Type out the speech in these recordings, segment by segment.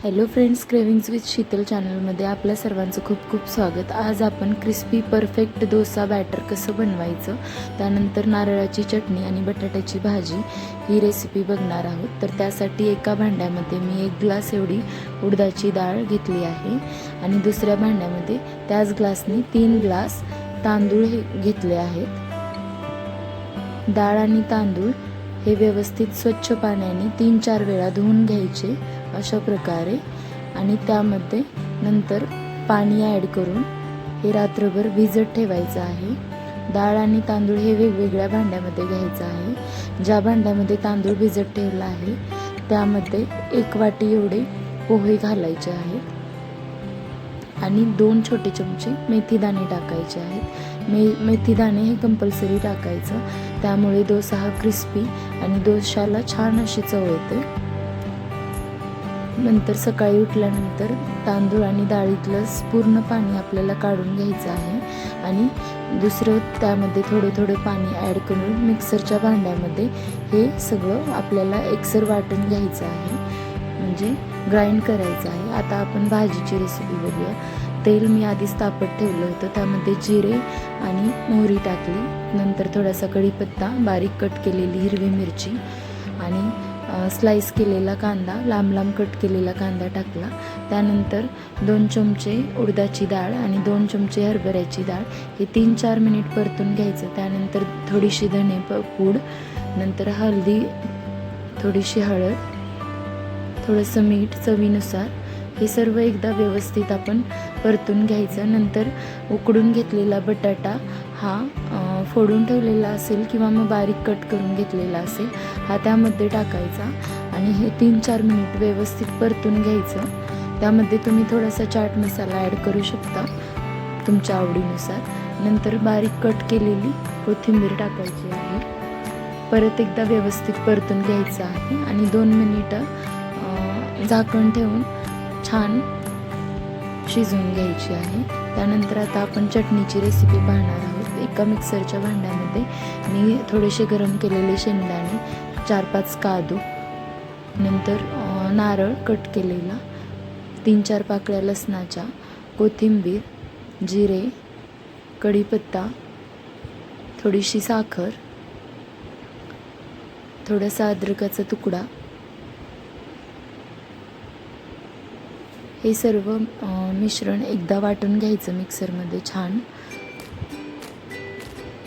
Hello friends, cravings with Sheetal चॅनलमध्ये आपल्या सर्वांचं खूप खूप स्वागत. आज आपण क्रिस्पी परफेक्ट डोसा बॅटर कसं बनवायचं, त्यानंतर नारळाची चटणी आणि बटाट्याची भाजी ही रेसिपी बघणार आहोत. तर त्यासाठी एका भांड्यामध्ये मी 1 ग्लास एवढी उडदाची डाळ घेतली आहे आणि दुसऱ्या भांड्यामध्ये त्याच ग्लासने 3 ग्लास तांदूळ घेतले आहेत. डाळ आणि तांदूळ हे व्यवस्थित स्वच्छ पाण्याने 3-4 वेळा धुवून घ्यायचे अशा प्रकारे, आणि त्यामध्ये नंतर पाणी ॲड करून हे रात्रभर भिजत ठेवायचं आहे. डाळ आणि तांदूळ हे वेगवेगळ्या भांड्यामध्ये घ्यायचं आहे. ज्या भांड्यामध्ये तांदूळ भिजत ठेवला आहे त्यामध्ये 1 वाटी एवढे पोहे घालायचे आहेत आणि 2 छोटे चमचे मेथी दाणे टाकायचे आहेत. मेथी दाणे हे कंपल्सरी टाकायचं, त्यामुळे डोसा हा क्रिस्पी आणि डोशाला छान अशी चव येते. नंतर सकाळी उठल्यानंतर तांदूळ आणि डाळीतलं पूर्ण पाणी आपल्याला काढून घ्यायचं आहे आणि दुसरं त्यामध्ये थोडं पाणी ॲड करून मिक्सरच्या भांड्यामध्ये हे सगळं आपल्याला एकसर वाटून घ्यायचं आहे, म्हणजे ग्राइंड करायचं आहे. आता आपण भाजीची रेसिपी बघूया. तेल मी आधीच तापत ठेवलं होतं, त्यामध्ये जिरे आणि मोहरी टाकली. नंतर थोडासा कढीपत्ता, बारीक कट केलेली हिरवी मिरची आणि स्लाइस केलेला कांदा, लांब कट केलेला कांदा टाकला. त्यानंतर 2 चमचे उडदाची डाळ आणि 2 चमचे हरभऱ्याची डाळ हे 3-4 मिनिट परतून घ्यायचं. त्यानंतर थोडीशी धने पूड, नंतर हळदी, थोडीशी हळद, थोडंसं मीठ चवीनुसार, हे सर्व एकदा व्यवस्थित आपण परतून घ्यायचं. नंतर उकडून घेतलेला बटाटा हा फोडून ठेवलेला असेल किंवा मग बारीक कट करून घेतलेला असेल हा त्यामध्ये टाकायचा आणि हे 3-4 मिनिट व्यवस्थित परतून घ्यायचं. त्यामध्ये तुम्ही थोडासा चाट मसाला ॲड करू शकता तुमच्या आवडीनुसार. नंतर बारीक कट केलेली कोथिंबीर टाकायची आहे. परत एकदा व्यवस्थित परतून घ्यायचं आहे आणि 2 मिनिटं झाकण ठेवून छान शिजवून घ्यायची आहे. त्यानंतर आता आपण चटणीची रेसिपी पाहणार आहोत. एका मिक्सरच्या भांड्यामध्ये मी थोडेसे गरम केलेले शेंगदाणे, 4-5 काजू, नंतर नारळ कट केलेला, 3-4 पाकळ्या लसणाच्या, कोथिंबीर, जिरे, कढीपत्ता, थोडीशी साखर, थोडासा अद्रकाचा तुकडा, हे सर्व मिश्रण एकदा वाटून घ्यायचं मिक्सरमध्ये छान.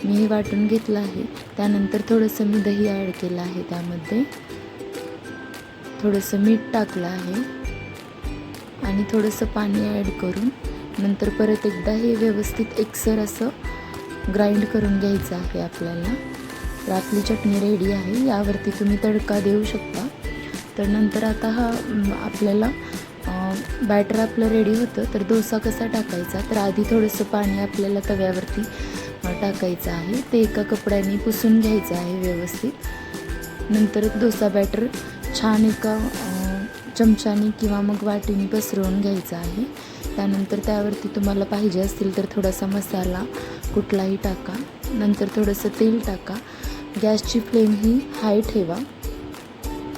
मी हे वाटून घेतलं आहे. त्यानंतर थोडंसं मी दही ॲड केलं आहे, त्यामध्ये थोडंसं मीठ टाकलं आहे आणि थोडंसं पाणी ॲड करून नंतर परत एकदा हे व्यवस्थित एकसर असं ग्राइंड करून घ्यायचं आहे आपल्याला. तर आपली चटणी रेडी आहे. यावरती तुम्ही तडका देऊ शकता. तर नंतर आता हा आपल्याला बॅटर आपलं रेडी होतं. तर डोसा कसा टाकायचा, तर आधी थोडंसं पाणी आपल्याला तव्यावरती टाकायचं आहे. ते एका कपड्याने पुसून घ्यायचं आहे व्यवस्थित. नंतर डोसा बॅटर छान एका चमच्याने किंवा मग वाटीने पसरवून घ्यायचं आहे. त्यानंतर त्यावरती तुम्हाला पाहिजे असतील तर थोडासा मसाला कुठलाही टाका. नंतर थोडंसं तेल टाका. गॅसची फ्लेम ही हाय ठेवा,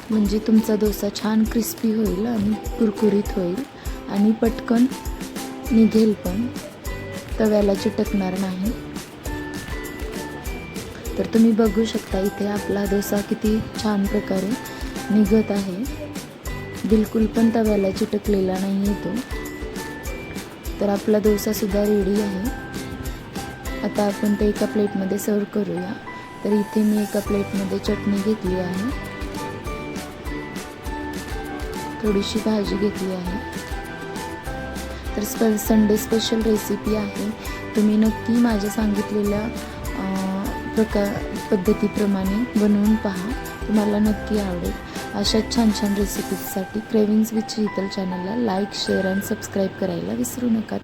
म्हणजे तुमचा डोसा छान क्रिस्पी होईल आणि कुरकुरीत होईल आणि पटकन निघेल पण तव्याला चिटकणार नाही. तर तुम्ही बघू शकता इथे आपला डोसा किती छान प्रकारे निघत आहे. बिलकुल पण तव्याला चिटकलेला नाही येतो. तर आपला डोसासुद्धा रेडी आहे. आता आपण ते एका प्लेटमध्ये सर्व करूया. तर इथे मी एका प्लेटमध्ये चटणी घेतली आहे, थोडीशी भाजी घेतली आहे. तर संडे स्पेशल रेसिपी आहे. तुम्ही नक्की माझ्या सांगितलेल्या पद्धतीप्रमाणे बनवून पहा, तुम्हाला नक्की आवडेल. अशा छान रेसिपीजसाठी क्रेविंग्स विथ शीतल चॅनलला लाईक, शेअर आणि सबस्क्राईब करायला विसरू नका.